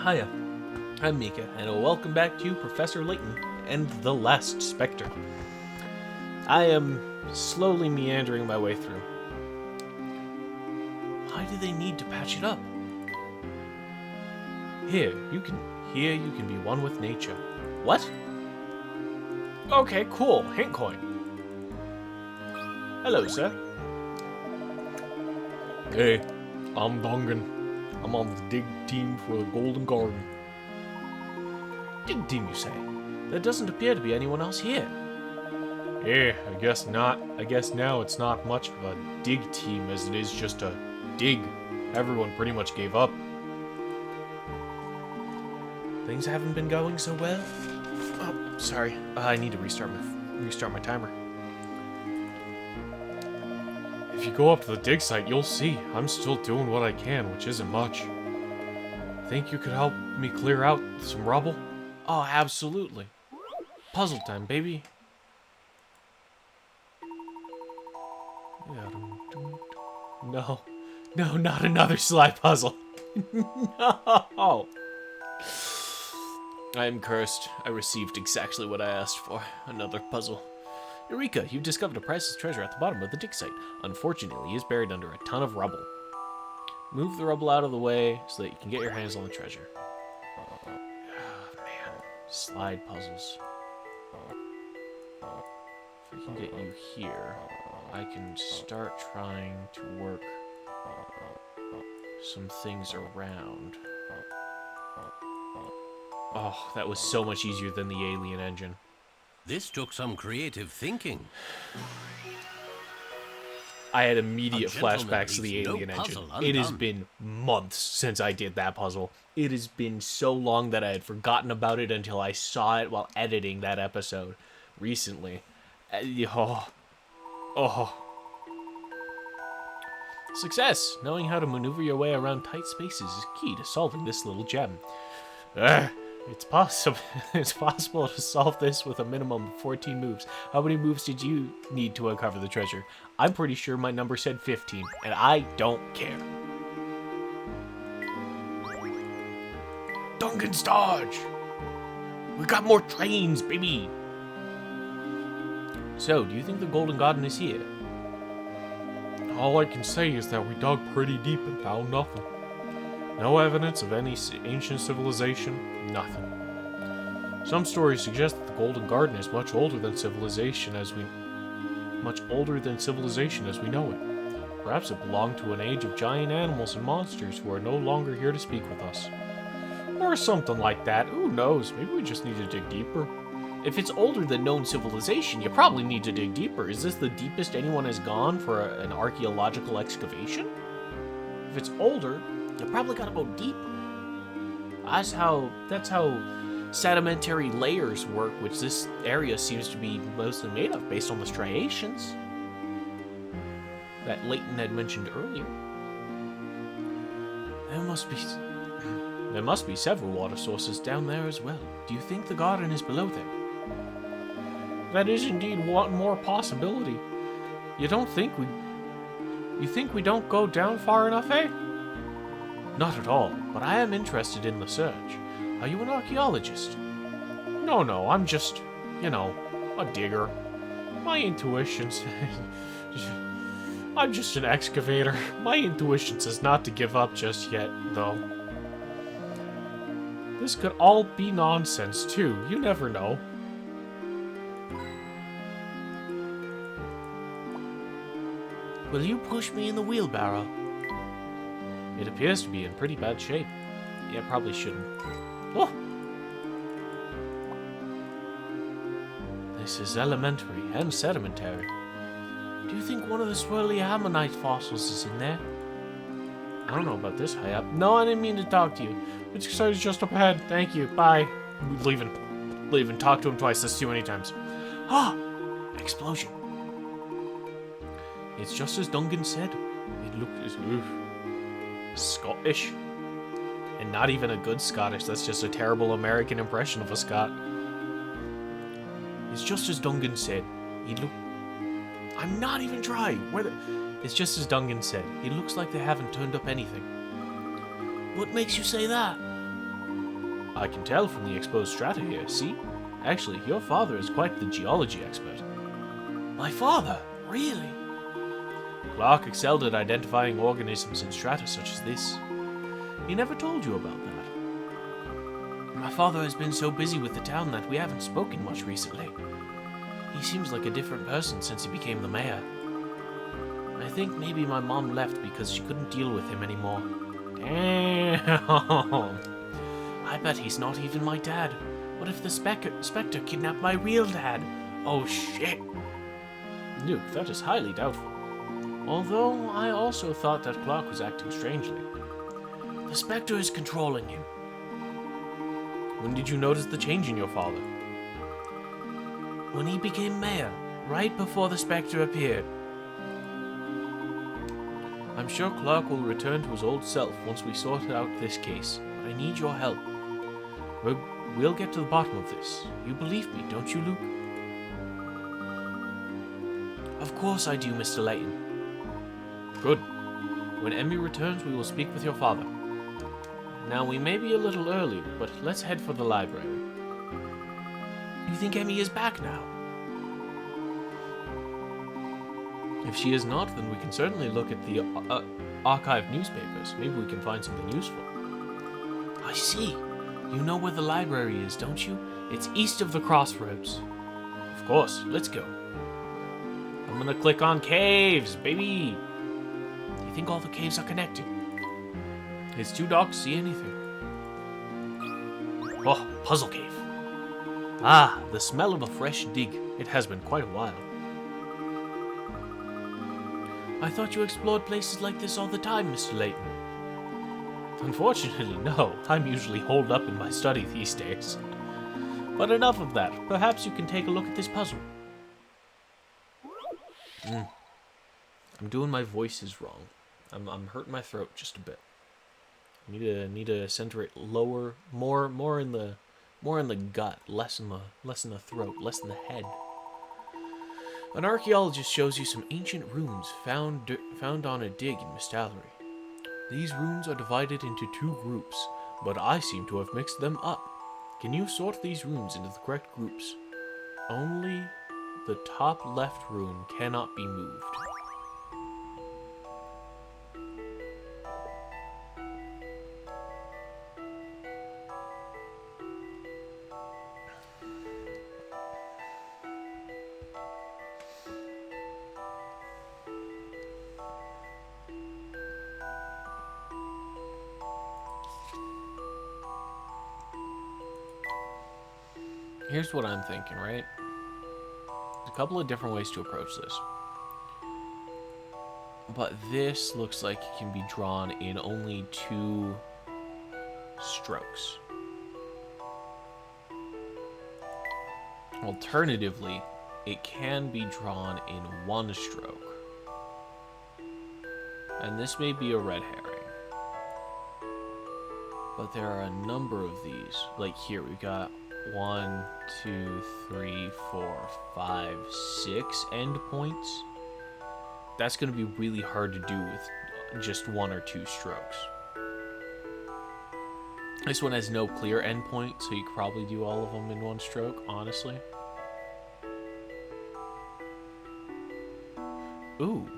Hiya, I'm Mika, and welcome back to Professor Layton and the Last Specter. I am slowly meandering my way through. Why do they need to patch it up? Here you can be one with nature. What? Okay, cool. Hint coin. Hello, sir. Hey, I'm Dungan. I'm on the dig team for the Golden Garden. Dig team, you say? There doesn't appear to be anyone else here. Yeah, I guess not. I guess now it's not much of a dig team as it is just a dig. Everyone pretty much gave up. Things haven't been going so well. Oh, sorry. I need to restart my timer. If you go up to the dig site, you'll see I'm still doing what I can, which isn't much. Think you could help me clear out some rubble? Oh, absolutely. Puzzle time, baby. No. No, not another slide puzzle. No. I am cursed. I received exactly what I asked for. Another puzzle. Eureka! You've discovered a priceless treasure at the bottom of the dig site. Unfortunately, it is buried under a ton of rubble. Move the rubble out of the way so that you can get your hands on the treasure. Oh, man. Slide puzzles. If I can get you here, I can start trying to work some things around. Oh, that was so much easier than the alien engine. This took some creative thinking. I had immediate flashbacks to the alien engine. Undone. It has been months since I did that puzzle. It has been so long that I had forgotten about it until I saw it while editing that episode recently. Success! Knowing how to maneuver your way around tight spaces is key to solving this little gem. It's possible to solve this with a minimum of 14 moves. How many moves did you need to uncover the treasure? I'm pretty sure my number said 15, and I don't care. Duncan's Dodge! We got more trains, baby! So, do you think the Golden Garden is here? All I can say is that we dug pretty deep and found nothing. No evidence of any ancient civilization, nothing. Some stories suggest that the Golden Garden is much older than civilization as we know it. Perhaps it belonged to an age of giant animals and monsters who are no longer here to speak with us. Or something like that, who knows, maybe we just need to dig deeper. If it's older than known civilization, you probably need to dig deeper. Is this the deepest anyone has gone for an archaeological excavation? If it's older, you probably gotta go deep. That's how sedimentary layers work, which this area seems to be mostly made of, based on the striations that Layton had mentioned earlier. There must be several water sources down there as well. Do you think the garden is below there? That is indeed one more possibility. You think we don't go down far enough, eh? Not at all, but I am interested in the search. Are you an archaeologist? No, I'm just, a digger. My intuitions... I'm just an excavator. My intuition says not to give up just yet, though. This could all be nonsense, too. You never know. Will you push me in the wheelbarrow? It appears to be in pretty bad shape. Yeah, probably shouldn't. Oh! This is elementary and sedimentary. Do you think one of the swirly ammonite fossils is in there? I don't know about this high up. No, I didn't mean to talk to you. It's just up ahead. Thank you. Bye. Leaving. Talk to him twice. That's too many times. Ah! Explosion. It's just as Duncan said. It looks Scottish. And not even a good Scottish. That's just a terrible American impression of a Scot. It's just as Duncan said. I'm not even trying. It's just as Duncan said. It looks like they haven't turned up anything. What makes you say that? I can tell from the exposed strata here, see? Actually, your father is quite the geology expert. My father? Really? Clark excelled at identifying organisms in strata such as this. He never told you about that. My father has been so busy with the town that we haven't spoken much recently. He seems like a different person since he became the mayor. I think maybe my mom left because she couldn't deal with him anymore. Damn! I bet he's not even my dad. What if the specter kidnapped my real dad? Oh shit! Luke, that is highly doubtful. Although I also thought that Clark was acting strangely. The specter is controlling him. When did you notice the change in your father? When he became mayor, right before the specter appeared. I'm sure Clark will return to his old self once we sort out this case, but I need your help. We'll get to the bottom of this. You believe me, don't you, Luke? Of course I do, Mr. Layton. Good. When Emmy returns, we will speak with your father. Now, we may be a little early, but let's head for the library. You think Emmy is back now? If she is not, then we can certainly look at the archived newspapers. Maybe we can find something useful. I see. You know where the library is, don't you? It's east of the crossroads. Of course. Let's go. I'm gonna click on caves, baby. Do you think all the caves are connected? It's too dark to see anything. Oh, puzzle cave. Ah, the smell of a fresh dig. It has been quite a while. I thought you explored places like this all the time, Mr. Layton. Unfortunately, no. I'm usually holed up in my study these days. But enough of that. Perhaps you can take a look at this puzzle. I'm doing my voices wrong. I'm hurting my throat just a bit. Need to center it lower, more in the gut, less in the throat, less in the head. An archaeologist shows you some ancient runes found on a dig in Mistallery. These runes are divided into 2 groups, but I seem to have mixed them up. Can you sort these runes into the correct groups? Only the top left rune cannot be moved. Here's what I'm thinking, right? There's a couple of different ways to approach this. But this looks like it can be drawn in only 2 strokes. Alternatively, it can be drawn in 1 stroke. And this may be a red herring. But there are a number of these. Like here, we've got 1, 2, 3, 4, 5, 6 endpoints. That's going to be really hard to do with just 1 or 2 strokes. This one has no clear endpoint, so you could probably do all of them in 1 stroke, honestly. Ooh.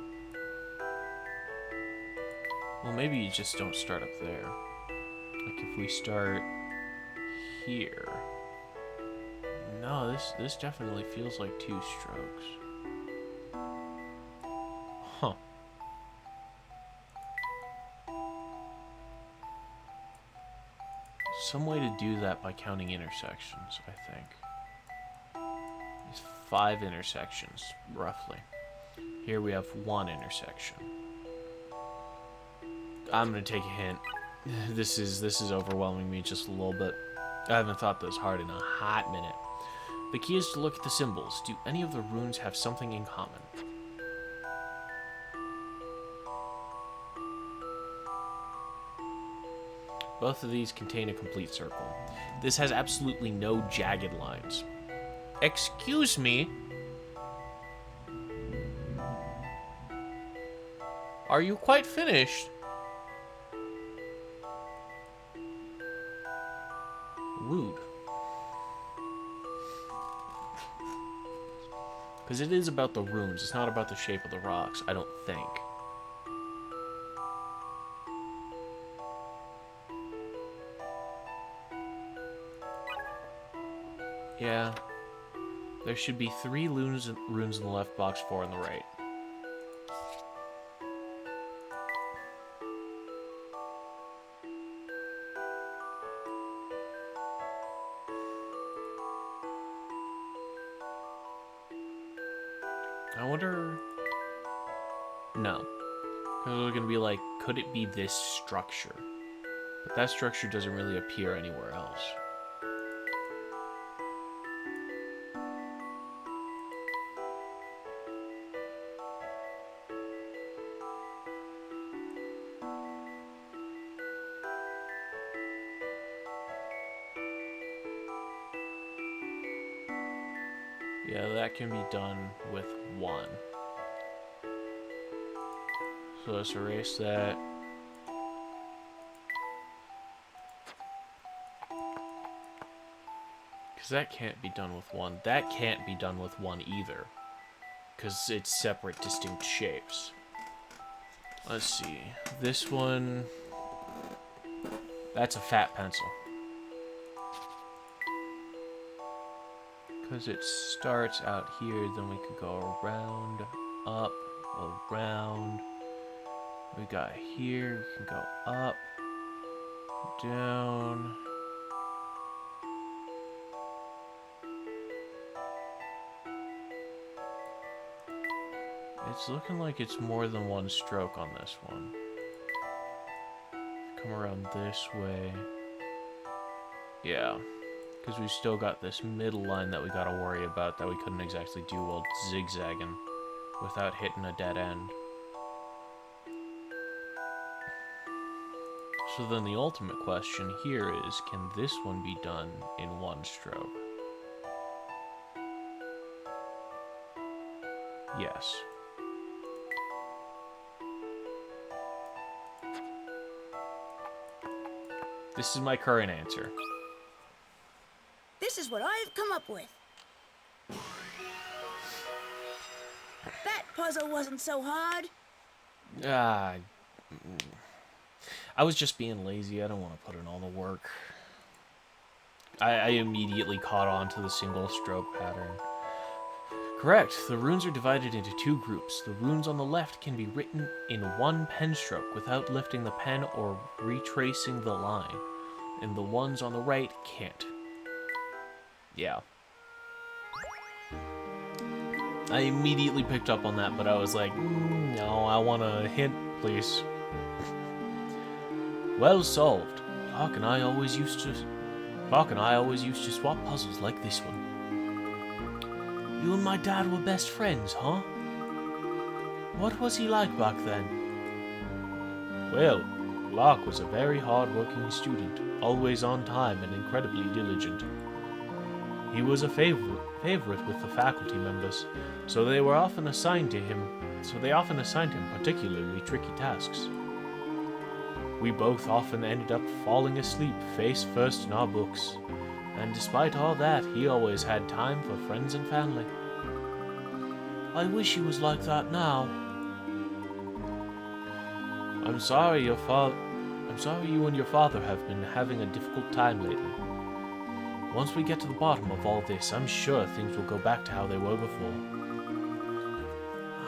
Well, maybe you just don't start up there. Like if we start here. No, this definitely feels like 2 strokes. Huh. Some way to do that by counting intersections, I think. There's 5 intersections, roughly. Here we have 1 intersection. I'm gonna take a hint. This is overwhelming me just a little bit. I haven't thought this hard in a hot minute. The key is to look at the symbols. Do any of the runes have something in common? Both of these contain a complete circle. This has absolutely no jagged lines. Excuse me? Are you quite finished? rude. Because it is about the runes. It's not about the shape of the rocks, I don't think. Yeah. There should be 3 runes in the left box, 4 in the right. I wonder... No. Because we're going to be like, could it be this structure? But that structure doesn't really appear anywhere else. Yeah, that can be done with 1. So let's erase that. Because that can't be done with 1. That can't be done with 1 either. Because it's separate, distinct shapes. Let's see. This one... That's a fat pencil. Because it starts out here, then we could go around, up, around. We got here, we can go up, down. It's looking like it's more than 1 stroke on this one. Come around this way. Yeah. Because we've still got this middle line that we gotta worry about that we couldn't exactly do while zigzagging without hitting a dead end. So then the ultimate question here is, can this one be done in 1 stroke? Yes. This is my current answer. This is what I've come up with. That puzzle wasn't so hard. I was just being lazy. I don't want to put in all the work. I immediately caught on to the single stroke pattern. Correct. The runes are divided into 2 groups. The runes on the left can be written in 1 pen stroke without lifting the pen or retracing the line. And the ones on the right can't. Yeah. I immediately picked up on that, but I was like, no, I want a hint, please. Well solved. Lark and I always used to swap puzzles like this one. You and my dad were best friends, huh? What was he like back then? Well, Lark was a very hard-working student, always on time and incredibly diligent. He was a favorite with the faculty members, so they often assigned him particularly tricky tasks. We both often ended up falling asleep face first in our books, and despite all that, he always had time for friends and family. I wish he was like that now. I'm sorry you and your father have been having a difficult time lately. Once we get to the bottom of all this, I'm sure things will go back to how they were before.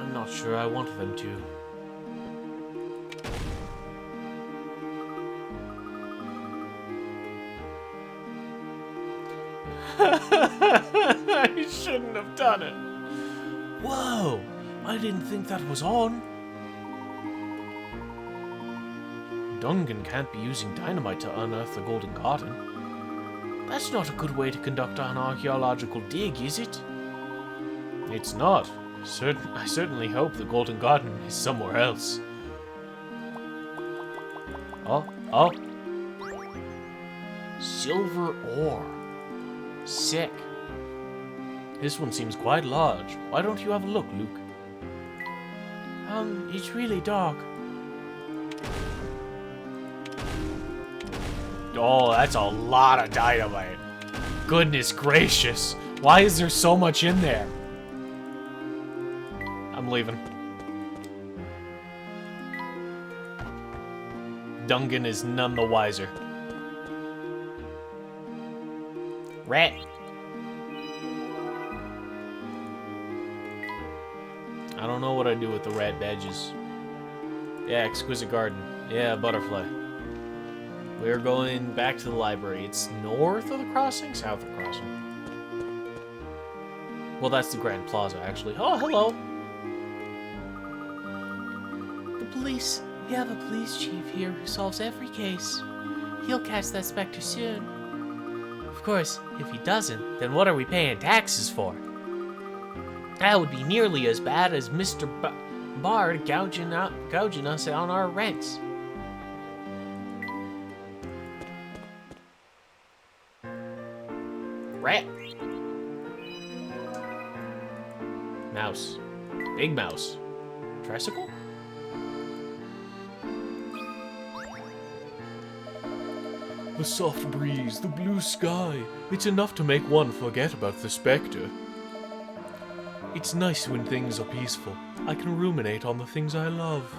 I'm not sure I want them to. I shouldn't have done it. Whoa! I didn't think that was on. Duncan can't be using dynamite to unearth the Golden Garden. That's not a good way to conduct an archaeological dig, is it? It's not. I certainly hope the Golden Garden is somewhere else. Oh. Silver ore. Sick. This one seems quite large. Why don't you have a look, Luke? It's really dark. Oh, that's a lot of dynamite. Goodness gracious. Why is there so much in there? I'm leaving. Duncan is none the wiser. Rat. I don't know what I do with the rat badges. Yeah, exquisite garden. Yeah, butterfly. We're going back to the library. It's north of the crossing? South of the crossing. Well, that's the Grand Plaza, actually. Oh, hello. The police. We have a police chief here who solves every case. He'll catch that specter soon. Of course, if he doesn't, then what are we paying taxes for? That would be nearly as bad as Mr. Bard gouging us on our rents. Rat. Mouse. Big mouse. Tricycle? The soft breeze, the blue sky. It's enough to make one forget about the specter. It's nice when things are peaceful. I can ruminate on the things I love.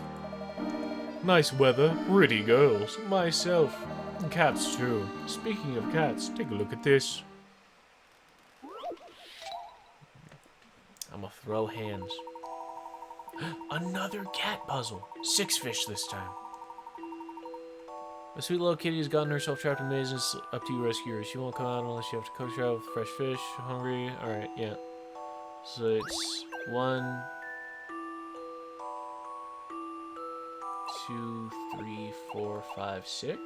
Nice weather, pretty girls, myself, and cats too. Speaking of cats, take a look at this. I'm gonna throw hands. Another cat puzzle. 6 fish this time. The sweet little kitty has gotten herself trapped in a maze and it's up to you rescuers. She won't come out unless you have to coach her out with fresh fish. Hungry? Alright, yeah. So it's 1, 2, 3, 4, 5, 6.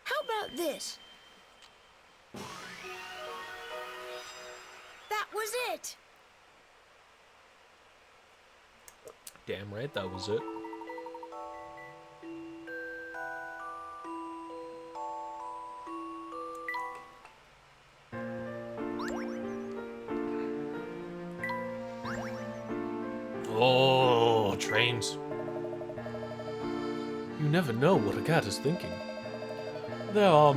How about this? That was it. Damn right, that was it. Oh, trains. You never know what a cat is thinking. There are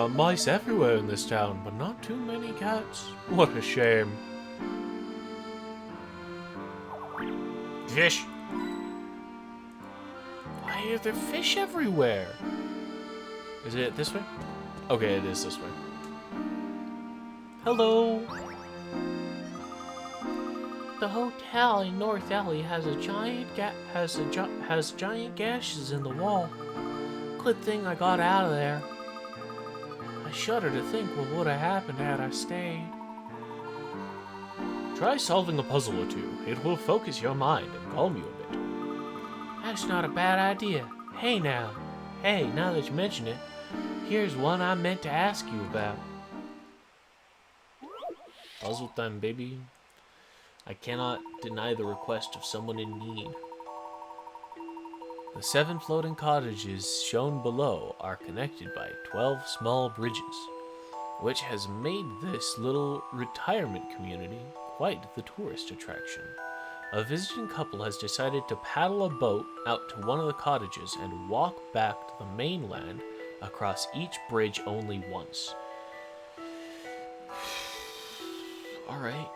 mice everywhere in this town, but not too many cats. What a shame. Fish! Why are there fish everywhere? Is it this way? Okay, it is this way. Hello! The hotel in North Alley has giant gashes in the wall. Good thing I got out of there. I shudder to think what would have happened had I stayed. Try solving a puzzle or two. It will focus your mind and calm you a bit. That's not a bad idea. Hey, now that you mention it, here's one I meant to ask you about. Puzzle time, baby. I cannot deny the request of someone in need. The 7 floating cottages shown below are connected by 12 small bridges, which has made this little retirement community quite the tourist attraction. A visiting couple has decided to paddle a boat out to one of the cottages and walk back to the mainland across each bridge only once. Alright.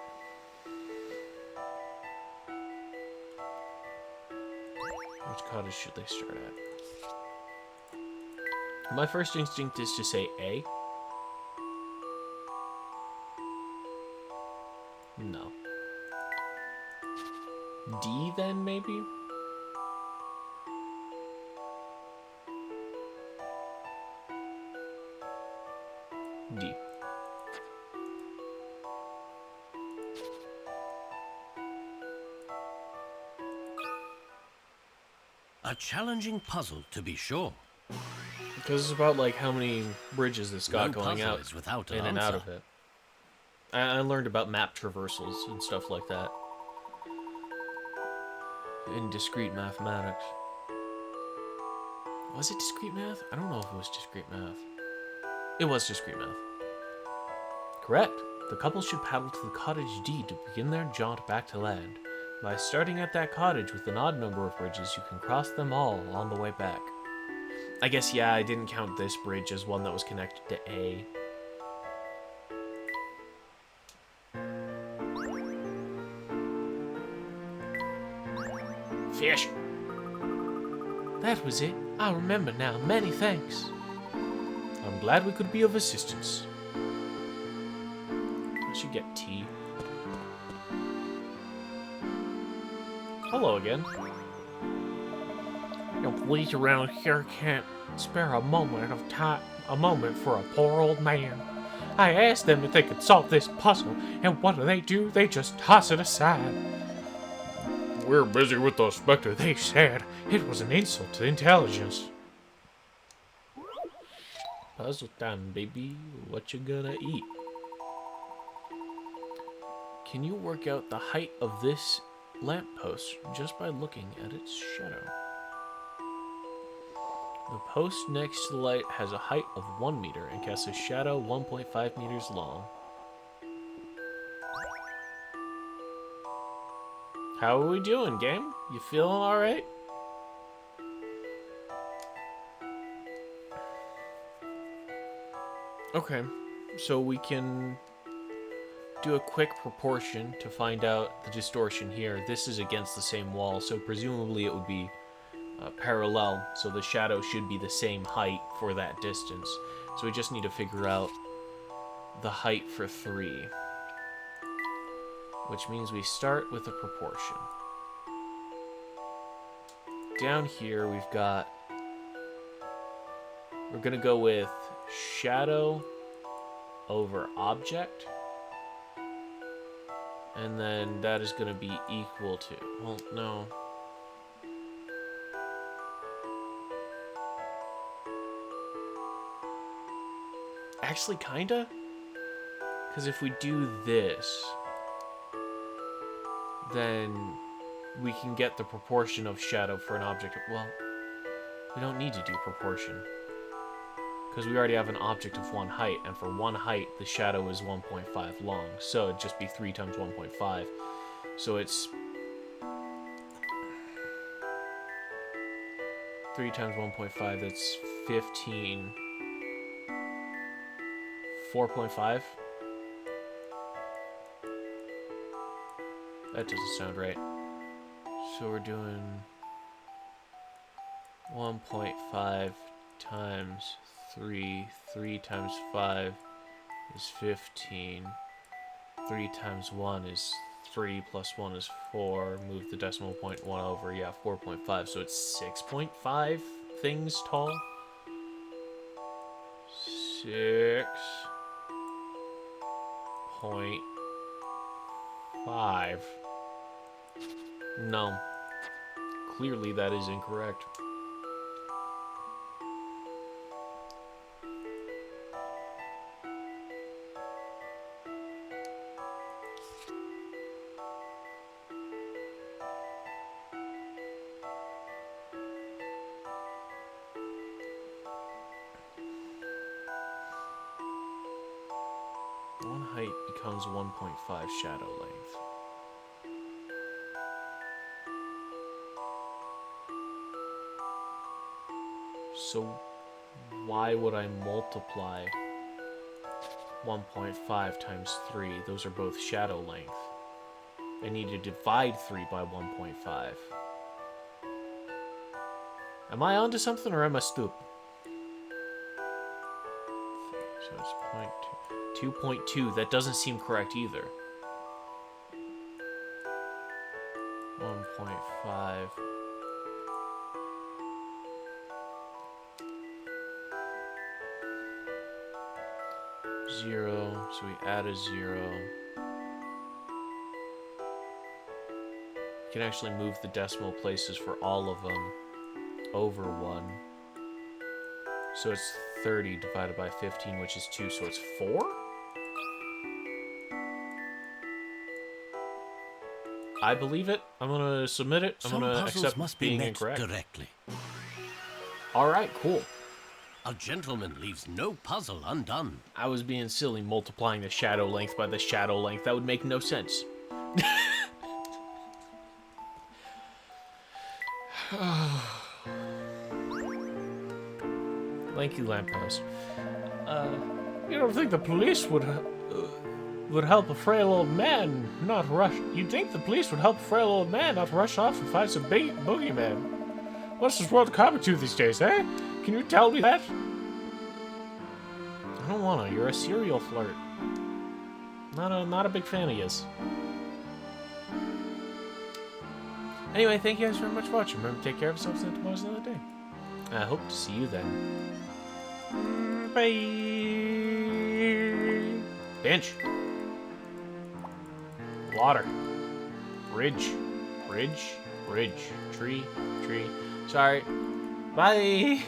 Which cottage should they start at? My first instinct is to say A. No. D then, maybe? D. A challenging puzzle, to be sure. Because it's about like how many bridges this got No going puzzle out is without an in and out answer. of it. I learned about map traversals and stuff like that in discrete mathematics. Was it discrete math? I don't know if it was discrete math. It was discrete math. Correct. The couple should paddle to the cottage D to begin their jaunt back to land. By starting at that cottage with an odd number of bridges, you can cross them all on the way back. I guess, yeah, I didn't count this bridge as one that was connected to A. Fish! That was it. I remember now. Many thanks. I'm glad we could be of assistance. I should get tea. Hello again. The police around here can't spare a moment of time, a moment for a poor old man. I asked them if they could solve this puzzle, and what do? They just toss it aside. We're busy with the specter. They said it was an insult to intelligence. Puzzle time, baby. What you gonna eat? Can you work out the height of this lamppost just by looking at its shadow? The post next to the light has a height of 1 meter and casts a shadow 1.5 meters long. How are we doing, game? You feeling alright? Okay, so we can do a quick proportion to find out the distortion here. This is against the same wall, so presumably it would be parallel, so the shadow should be the same height for that distance. So we just need to figure out the height for 3. Which means we start with a proportion. Down here we've got... We're gonna go with shadow over object. And then that is gonna be equal to... Well, no. Actually, kinda? Because if we do this, then we can get the proportion of shadow for an object. Well, we don't need to do proportion, because we already have an object of 1 height, and for 1 height, the shadow is 1.5 long, so it'd just be 3 times 1.5. So it's 3 times 1.5, that's 15. 4.5? That doesn't sound right. So we're doing 1.5 times 3. 3 times 5 is 15. 3 times 1 is 3 plus 1 is 4. Move the decimal point 1 over. Yeah, 4.5. So it's 6.5 things tall. 6.5. No. Clearly that is incorrect. One height becomes 1.5 shadow length. So why would I multiply 1.5 times 3? Those are both shadow length. I need to divide 3 by 1.5. Am I onto something or am I stupid? So it's 0.2. 2.2. That doesn't seem correct either. 1.5. Zero, so we add a 0. You can actually move the decimal places for all of them over 1. So it's 30 divided by 15, which is 2, so it's 4? I believe it. I'm gonna submit it. I'm Some gonna puzzles accept must be being met incorrect. directly. Alright, cool. A gentleman leaves no puzzle undone. I was being silly multiplying the shadow length by the shadow length. That would make no sense. Lanky lamppost. You don't think the police would help a frail old man not rush? You'd think the police would help a frail old man not rush off and find some boogeyman. What's this world coming to these days, eh? Can you tell me that? I don't wanna. You're a serial flirt. Not a big fan of yours. Anyway, thank you guys very much for watching. Remember, take care of yourselves, and tomorrow's another day. I hope to see you then. Bye. Bench. Water. Bridge. Bridge. Bridge. Tree. Tree. Sorry. Bye.